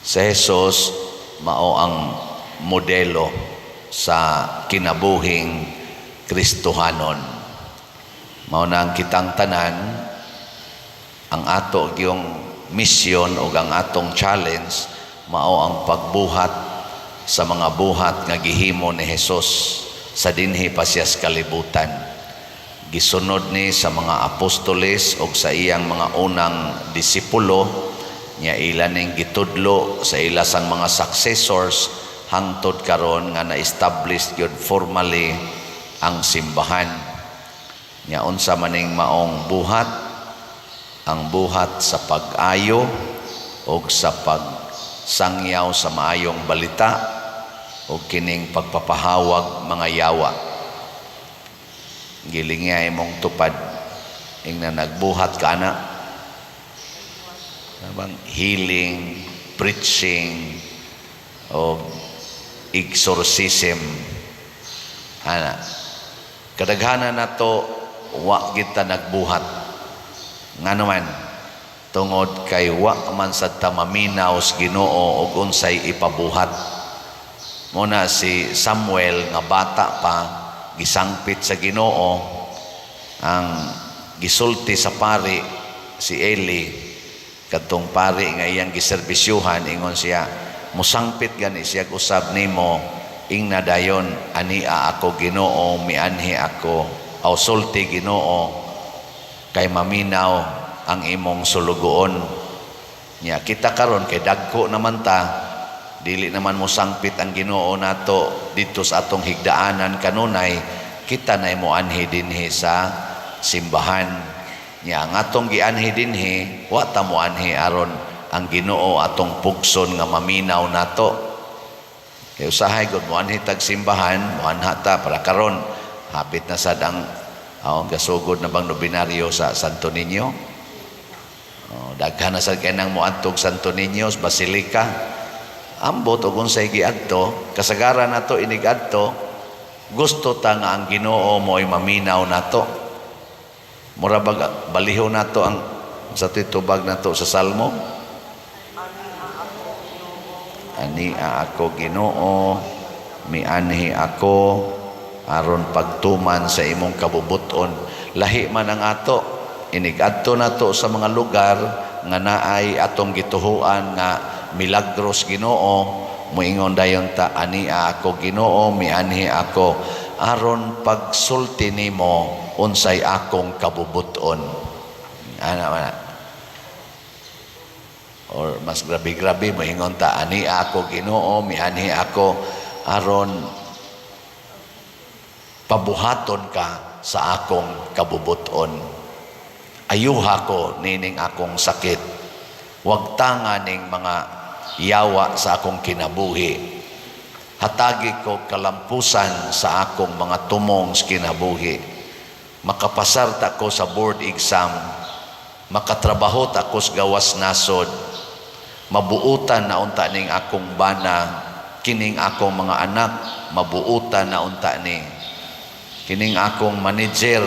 Si Jesus mao ang modelo sa kinabuhing Kristohanon. Mao nang kitang tanan ang ato yung mission o ang atong challenge mao ang pagbuhat sa mga buhat nga gihimo ni Jesus sa dinhi pa siya sa kalibutan. Gisunod ni sa mga apostoles o sa iyang mga unang disipulo, nya ila ning gitudlo sa ila sang mga successors hangtod karon nga na-establish gyud formally ang simbahan. Nya unsa maning maong buhat, ang buhat sa pag-ayo o sa pagsangyaw sa maayong balita o kining pagpapahawag mga yawa. Gilingay mong tupad ingna nagbuhat ka na bang healing, preaching o exorcism ana kadaghanan nato wa kita nagbuhat nga naman tungod kay wa man sad ta maminaw sa Ginoo og unsay ipabuhat. Muna si Samuel nga bata pa gisangpit sa Ginoo, ang gisulti sa pari si Eli kadtong pari nga iyang giserbisyuhan, ingon siya musangpit gani siya usab nimo ingna dayon ania ako Ginoo mianhi ako aw sulti Ginoo kay maminaw ang imong sulugoon. Nya kita karon kay dagko naman ta, dili naman mo sangpit ang Ginoo nato dito sa atong higdaanan kanunay, kita nay mo anhi dinhi sa simbahan. Nya ang atong gianhi dinhi wa ta mo anhi aron ang Ginoo atong pugson nga maminaw nato. Kay usahay gud mo anhi tag simbahan, mo anha ta para karon hapit na sad ang gasugod na bang nobinaryo sa Santo Niño. Daghan na sad kay nang moadtog Santo Niño sa Basilica. Ambot og unsay giadto, kasagaran nato inig adto, gusto ta nga ang Ginoo mo'y maminaw nato. Mura bag baliho nato ang sa titubag nato sa Salmo. Ania ako Ginoo, mianhi ako aron pagtuman sa imong kabubuton. Lahi man ang ato, inigadto nato sa mga lugar nga naay atong gituhuan nga milagros Ginoo, moingon dayon ta ania ako Ginoo mianhi ako aron pagsulti nimo unsay akong kabubuton. Ana or mas grabe-grabe moingon ta ania ako Ginoo mianhi ako aron pabuhaton ka sa akong kabubuton. Ayuha ko nining akong sakit. Wag tanga ning mga yawa sa akong kinabuhi. Hatagi ko kalampusan sa akong mga tumong sa kinabuhi. Makapasar ta ko sa board exam. Makatrabaho ta ko sa gawas nasod. Mabuutan na unta ning akong bana. Kining akong mga anak, mabuutan na unta ni. Kining akong manager,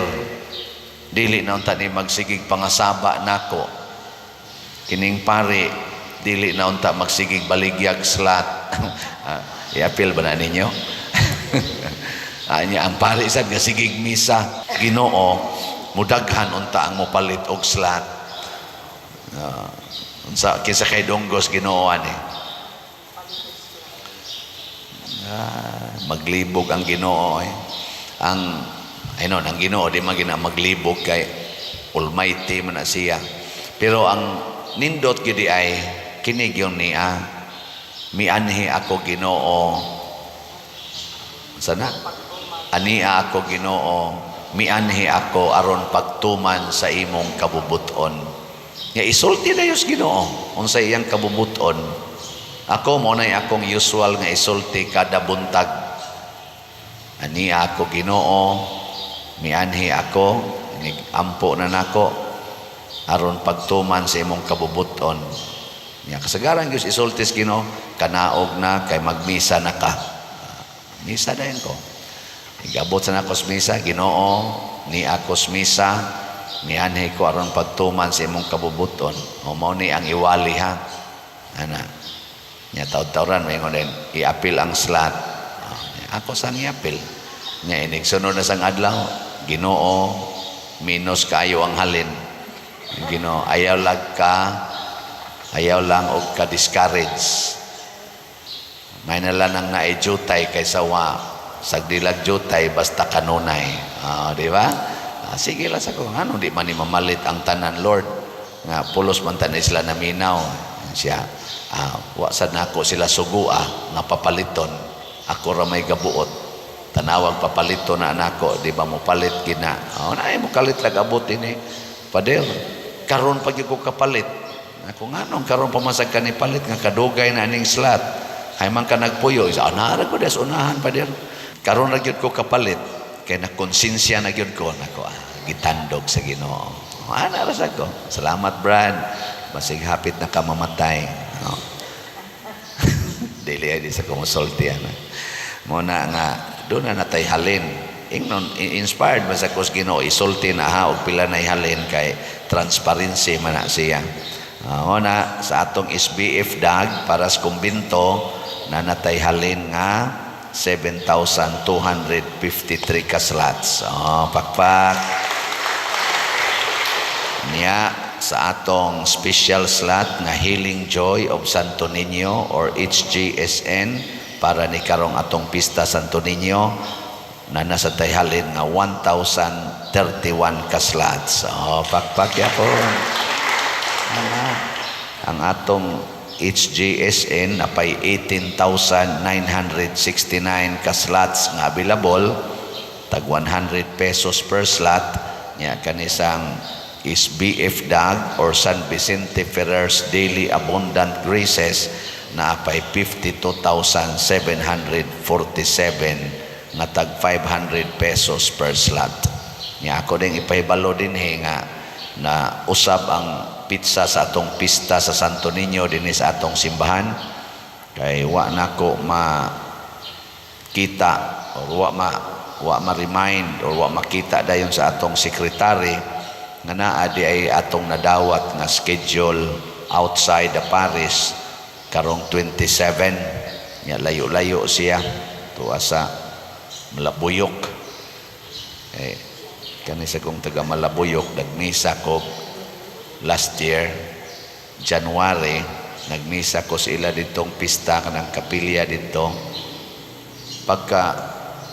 dili na unta ni magsigig pangasaba nako. Kining pari, dili na unta magsigig baligyag slat. I-appeal ba na ninyo? Ang pari sad nga sigig misa, Ginoo, mudaghan unta ang mopalit og slat. Unsa kinsa kay donggos Ginoo ani? Maglibog ang Ginoo ang Ginoo di man gina maglibog kay Almighty man na siya. Pero ang nindot gid ay kinig yung niya mianhi ako Ginoo sana ania ako Ginoo mianhi ako aron pagtuman sa imong kabubuton. Nga isulti dayos Ginoo unsay iyang kabubuton. Ako mo nay akong usual nga isulti kada buntag. Ania ako Ginoo mianhi ako ampo na nako aron pagtuman sa imong kabubuton. Nya kasagaran gyud isultis Ginoo kanaog na kay magmisa na ka. Misa dayon ko. Igabot sa nako sa misa Ginoo ni ako sa misa mianhi ko aron pagtuman sa imong kabubuton. O mao ni ang iwali ha. Ana. Nya taud-tauran may ngonen i-apil ang slot. Ako sang i-apil. Nya inig sunod na sang adlaw, Ginoo, minus kayo ang halin. Ginoo, ayaw lang og ka-discourage. May nalang nang naijutay kaysa wa sagdilag jutay basta kanunay. Di ba? Sige lang sa ko. Ano di man ni mamalit ang tanan, Lord? Nga pulos man tanan sila naminaw. Siya, wa sad nako sila sugua nga papaliton. Ako ra may gabuot. Tanawag papaliton na nako, di ba mo palit gina. Naay mo kalit lag abot ini. Pader, karon pag ko kapalit. Ako nganong karon pamasag ka ni palit nga kadugay na ning slot. Ay man ka nagpuyo, naara ko des unahan pa der. Karon ra gyud ko kapalit kay nakonsensya na gyud ko nako gitandog sa Ginoo. Ana ra sa ko. Salamat Brad. Basig hapit na ka mamatay. Dili ay di sa konsulti ana. Mo na nga do na natay halin. Ingnon inspired ba sa kus Ginoo isulti na ha og pila na halin kay transparency man na siya. Na sa atong SBF dag para sa kumbinto na natay halin nga 7,253 ka slots. Pakpak. Niya sa atong special slot nga Healing Joy of Santo Niño or HGSN para ni karong atong pista Santo Niño na nasa tayhalin nga 1,031 ka slots. Pakpak yapon. Ang atong HGSN na pay 18,969 ka slots nga available, tag 100 pesos per slot. Nya kanisang SBF DAG or San Vicente Ferrer's Daily Abundant Graces na pay 52,747 nga tag 500 pesos per slot. Nya ako ding ipahibalo din nga na usab ang pizza sa atong pista sa Santo Niño dinhi sa atong simbahan kay wa nako makita or wa ma-remind or wa makita dayon sa atong sekretary nga naa di ay atong nadawat nga schedule outside the parish karong 27 nya layo-layo siya tuwa sa Malabuyok. Kani sa kong taga Malabuyok nagmisa ko last year January, nagmisa ko sila ditong pista kanang kapilya dito. Pagka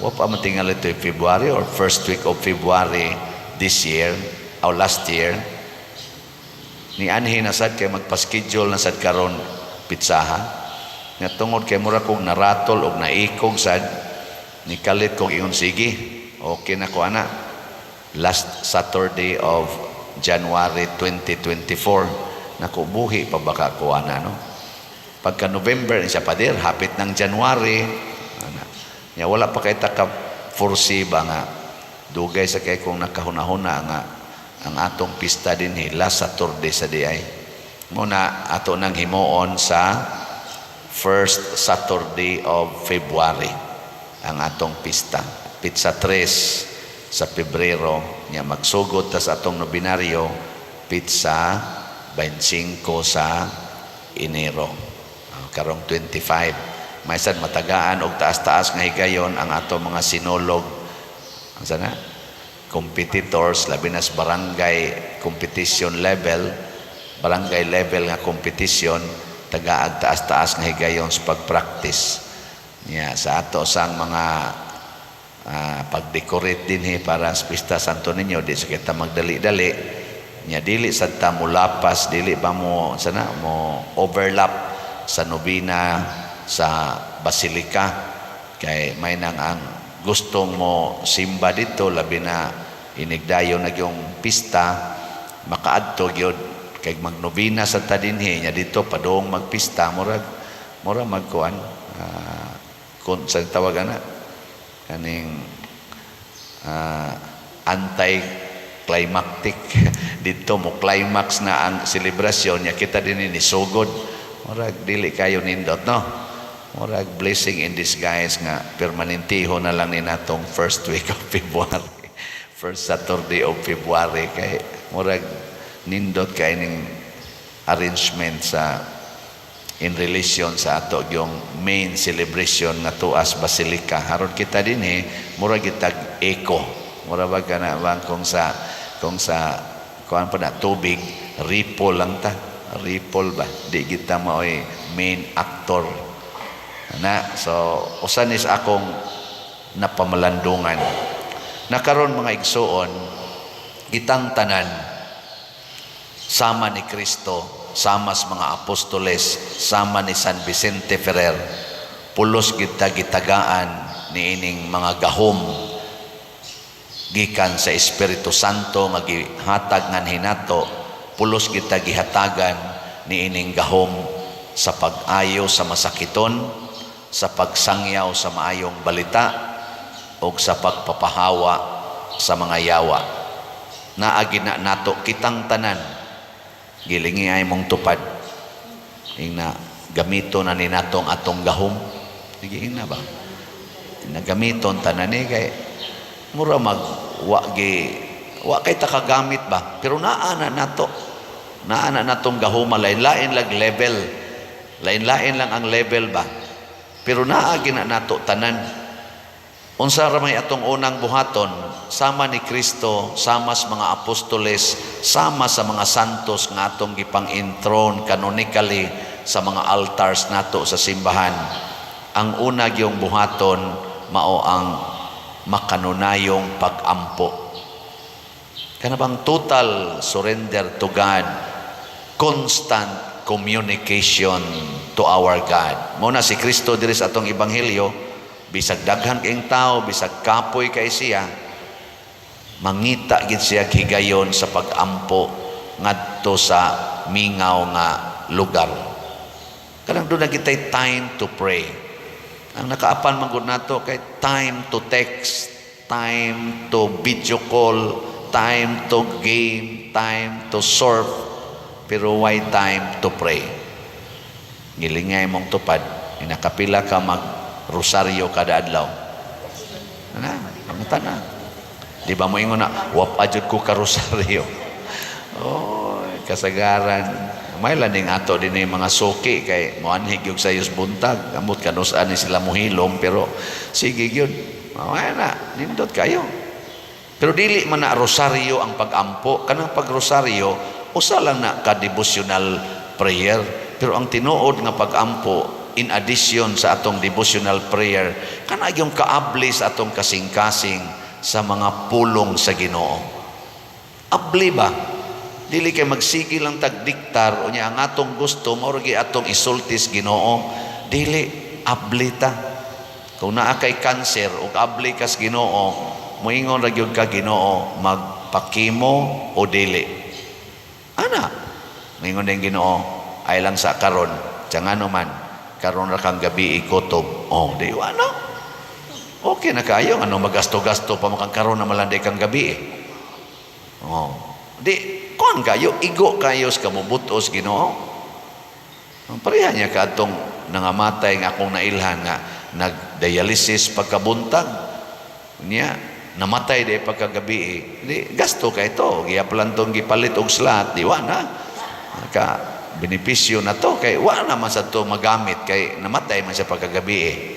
wa pa matingal ito February or first week of February this year or last year, ni anhi na sad kay magpa-schedule na sad karon pitsahan nga tungod kay mura kong naratol og naikog sad ni kalit kong ingon sige okay na ko ana last Saturday of January 2024 nakubuhi pa baka ko ana no pagka November siya pader hapit ng January ana nya wala pa kay taka foresee ba nga dugay sa kay kung nakahuna-huna nga ang atong pista dinhi last Saturday sa diay muna ato nang himuon sa first Saturday of February ang atong pista pizza 3 sa Pebrero nya magsugod ta sa atong nobinaryo pizza 25 sa Enero karong 25 may sad matagaan og taas-taas nga higayon ang atong mga sinolog ang sana competitors labi na sa barangay competition level barangay level nga competition tagaag taas-taas nga higayon sa pag-practice nya sa ato sang mga pag-decorate din para sa Pista Santo Niño di sa kita magdali-dali nya dili sad ta mo lapas dili ba mo sana mo overlap sa nobina sa basilika kay may nang ang gustong mo simba dito labi na inigdayon na yung pista makaadto gyud kay magnobina sa ta dinhi nya dito padong magpista mura magkuan kun sa tawagan na kaning anti-climactic dito mo climax na ang selebrasyon nya kita din ni sugod murag dili kayo nindot no murag blessing in disguise nga permanentiho na lang ni natong first week of February first Saturday of February kay murag nindot kay ning arrangement sa in relation sa ato yung main celebration nga tuas Basilica. Haron kita din mura kita eco. Mura ba ka na bang kung sa kuan pa na tubig, ripple lang ta. Ripple ba? Di kita maoy main actor. So usan is akong napamalandungan. Nakaron mga igsoon, kitang tanan sama ni Kristo, sama sa mga apostoles, sama ni San Vicente Ferrer, pulos kita gitagaan ni ining mga gahom gikan sa Espiritu Santo nga gihatag ngan hinato, pulos kita gihatagan ni ining gahom sa pag-ayo sa masakiton, sa pagsangyaw sa maayong balita, o sa pagpapahawa sa mga yawa. Naagi na nato kitang tanan, gilingi ay mong tupad. Ing na gamito na ni natong atong gahom. Nagiin na ba? Nagamiton tanan kay mura wa kay takagamit ba? Pero naana natong gahom, lain-lain lang level. Lain-lain lang ang level ba? Pero naagi na nato tanan. Unsa ra may atong unang buhaton, sama ni Kristo, sama sa mga apostoles, sama sa mga santos nga atong gipang-intron canonically sa mga altars nato sa simbahan. Ang una gyung buhaton mao ang makanunayong pag-ampo. Kana bang total surrender to God, constant communication to our God. Mao na si Kristo diri sa atong ebanghelyo, bisag daghan kayong tao, bisag kapoy kay siya, mangita gid siya higayon sa pag-ampo ngadto sa mingaw nga lugar. Kanang doon na kitay time to pray. Ang nakaapan man gud nato kay time to text, time to video call, time to game, time to surf, pero why time to pray? Ngilingay mong tupad, inakapila ka rosaryo kada adlaw. Ana, di ba mo ingon na wapajud ko ka rosaryo. Oh, kasagaran. May landing ato din yung mga suki kay moanhig yung sayos buntag. Kamot kanusaan ni sila muhilom, pero sige yun. Mamaya na, nindot kayo. Pero dili man na rosaryo ang pag-ampo. Kanang pag-rosaryo, usa lang na ka-devotional prayer. Pero ang tinuod nga pag-ampo, in addition sa atong devotional prayer, kana yung kaabli sa atong kasing-kasing sa mga pulong sa Ginoo. Abli ba? Dili kay magsigi lang tagdiktar unya ang atong gusto mao gi atong isultis Ginoo. Dili, abli ta. Kung naa kay cancer ug abli kas Ginoo, moingon ra gyud ka Ginoo, magpakimo o dili. Ana, moingon din Ginoo, ay lang sa karon, tiangano man karon ra kang gabi ikotob. Oh, di ano? Okay na kayo, ano magasto-gasto pa makang karon na malanday kang gabi. Oh, di kon kayo igo kayo sa kamubutos Ginoo. Ang pareha niya kadtong nangamatay nga akong nailhan nga nagdialysis pagkabuntag. Niya namatay day pagkagabi. Di gasto kay to, giyaplan tong gipalit og slot, di wa na. Ka benepisyo na to kay wa naman sa to magamit kay namatay man sa pagkagabi.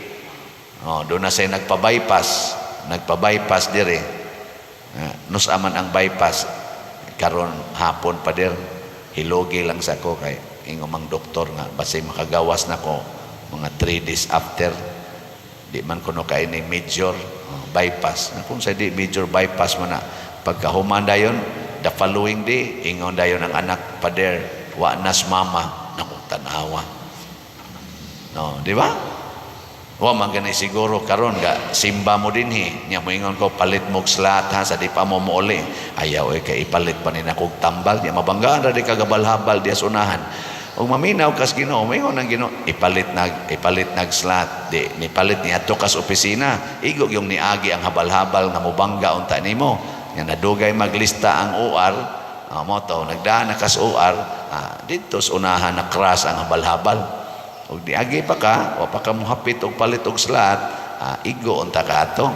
Oh, doon na siya nagpa-bypass dire. Nus aman ang bypass karon hapon pa dir, hilogi lang sa ko kay ingomang doktor nga basi makagawas na ko mga 3 days after. Di man kuno kay ni major bypass. Kung sa di major bypass man na pagkahuman dayon the following day ingon dayon ang anak pa der, wa nas mama, naku tanawa. No, di ba? Wa man gani siguro karon ga simba mo dinhi. Nya moingon ko palit mo slot ha sa di pa mo mouli. Ayaw kay ipalit pa ni nakog tambal, nya mabanggaan ra di kagabal-habal di unahan. Ug maminaw kas Ginoo, moingon ang Ginoo, ipalit nag slot. Di ni palit ni adto kas opisina. Igog yung niagi ang habal-habal nga mobangga unta nimo. Nya nadugay maglista ang OR. Mo to nagdaan na kas OR. Dito sa unahan na crash ang habal-habal. Ug diagi pa ka, wa pa ka mohapit og palit og slot, igo unta ka ato.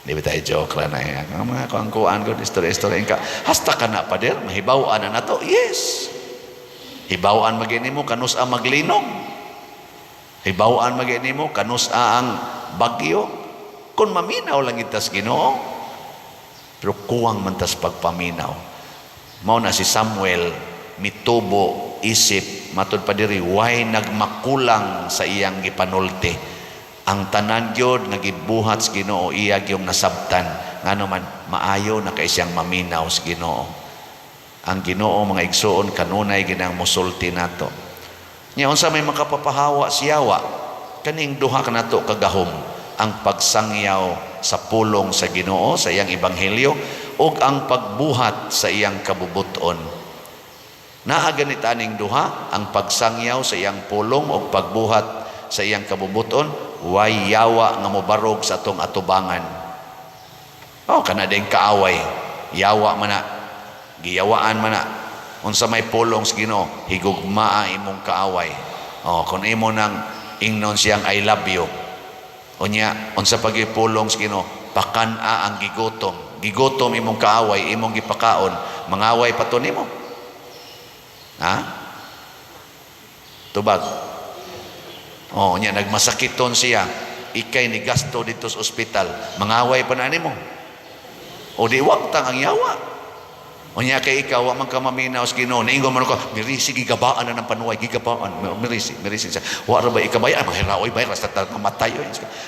Di ba tayo joke lang na yan? Ang mga kuangkuan ko, istorya ka, hasta ka na pa der, mahibawan na to. Yes. Hibawaan magini mo kanus a maglinog. Hibawaan magini mo kanus a ang bagyo. Kung maminaw lang itas Ginoo, pero kuwang man tas pagpaminaw. Mao na si Samuel mitubo isip matud pa diri way nagmakulang sa iyang gipanulti. Ang tanan gyud nga gibuhat sa Ginoo iya gyung nasabtan ngano man maayo na kay siyang maminaw sa Ginoo. Ang Ginoo mga igsoon kanunay ginang musulti nato. Nya unsa may makapapahawa siyawa kaning duha kanato kagahom ang pagsangyaw sa pulong sa Ginoo sa iyang ebanghelyo ug ang pagbuhat sa iyang kabubuton. Naa ganit aning duha ang pagsangyaw sa iyang pulong ug pagbuhat sa iyang kabubuton way yawa nga mobarog sa atong atubangan. Kana ding kaaway yawa man na giyawaan man na unsa may pulong sa Ginoo higugmaa imong kaaway. Kung imo nang ingnon siyang I love you unya unsa pagipulong sa Ginoo pakana ang gigotom imong kaaway imong gipakaon mangaway pa to nimo. Tubag nya nagmasakiton siya ikay ni gasto dito sa ospital mangaway pa na nimo o di waktang ang yawa. Unya kay ikaw wa man ka maminaw sa Ginoo niingon man ko mirisi gigabaan na ng panuway gigabaan mirisi siya wa ra ba ikabaya mahiraoy bay rasta mamatay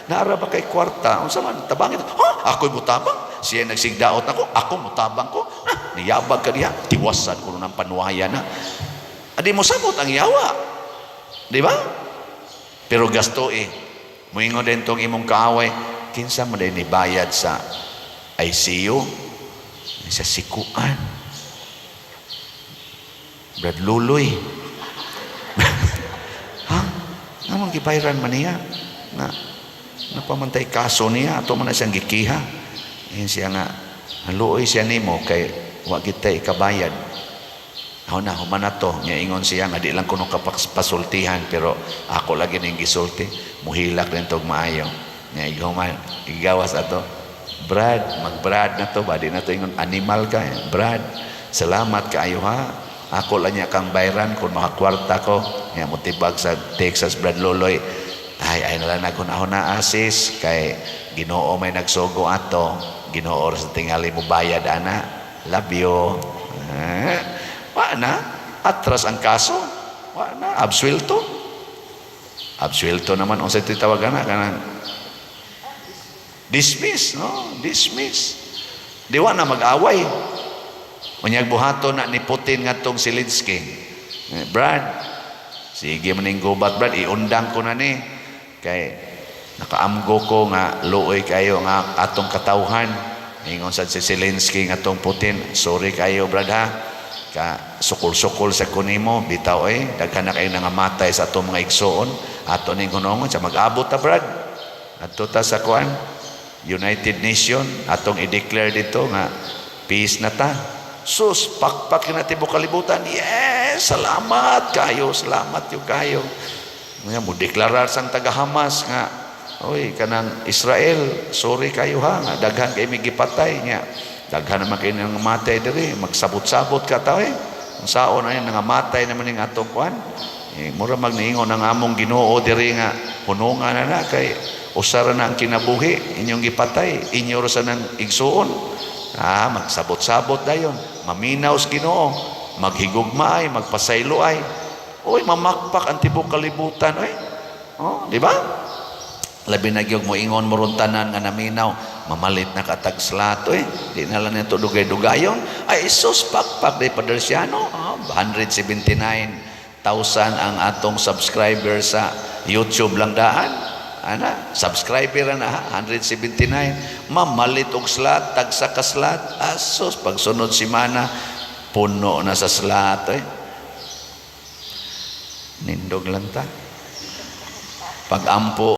naara ba kay kwarta unsa man tabangin ako'y mutabang siya nagsigdaot ako mutabang ko niyabag ka diha tiwasan ko ng panuwaya na adi mo sabot ang yawa di ba pero gasto moingon din tong imong kaaway kinsa man din nibayad sa ICU sa sikuan Brad Luloy namang gibayran man niya na napamantay kaso niya ato man na siyang gikiha siya nga haluoy siya nimo kay wa kita ikabayad na human na to niya ingon siya nga di lang kuno kapasultihan pero ako lagi ning gisulti muhilak rin tog maayo niya igawas ato Brad, mag-Brad na to ba? Di na to ingon, animal ka Brad, salamat kaayo ha. Ako lang niya kang bayran kung makakwarta ko. Nga mutibag sa Texas, Brad Loloy. Ay nalang nagunahon na asis. Kay Ginoo may nagsugo ato. Ginoo sa tingali mo bayad, ana. Love you. Na? Atras ang kaso. Na? Absuelto. Absuelto naman. Kung sa titawagan na, kanang dismiss. Diwa na mag-away. Unyag buhato na ni Putin nga tong Zelensky. Brad, sige maning gubat Brad, iundang ko na ni. Kay nakaamgo ko nga luoy kayo nga atong katawhan. Ingon sa si Zelensky nga tong Putin, sorry kayo Brad ha. Ka sukol-sukol sa kunimo, bitaw daghan na kayo nangamatay sa atong mga igsoon. Ato ning hunongon sa mag-abot ta Brad. Adto ta sa kuan United Nation atong i-declare dito nga peace na ta. Sus, pakpak na tibo kalibutan. Yes, salamat kayo nga mo deklarar sang taga Hamas nga oy kanang Israel sorry kayo ha nga daghan kay migipatay nya daghan naman kay nang matay diri magsabot-sabot ka ta unsaon ay nangamatay naman ning atong kuan mura magniingon ang among Ginoo diri nga hunungan na kay usara na ang kinabuhi inyong gipatay inyo ra sa nang igsuon magsabot-sabot dayon maminaw sa Ginoo maghigugmaay magpasayloay oy mamakpak ang tibok kalibutan di ba labi na gyud mo ingon mo ron tanan nga naminaw mamalit na katag slat di na lang nito dugay-dugayon ay sus pakpak day Padersiano 179,000 ang atong subscriber sa YouTube lang daan subscriber na 179 mamalit og slat tagsa ka slat asos pagsunod simana puno na sa slat nindog lang ta pag-ampo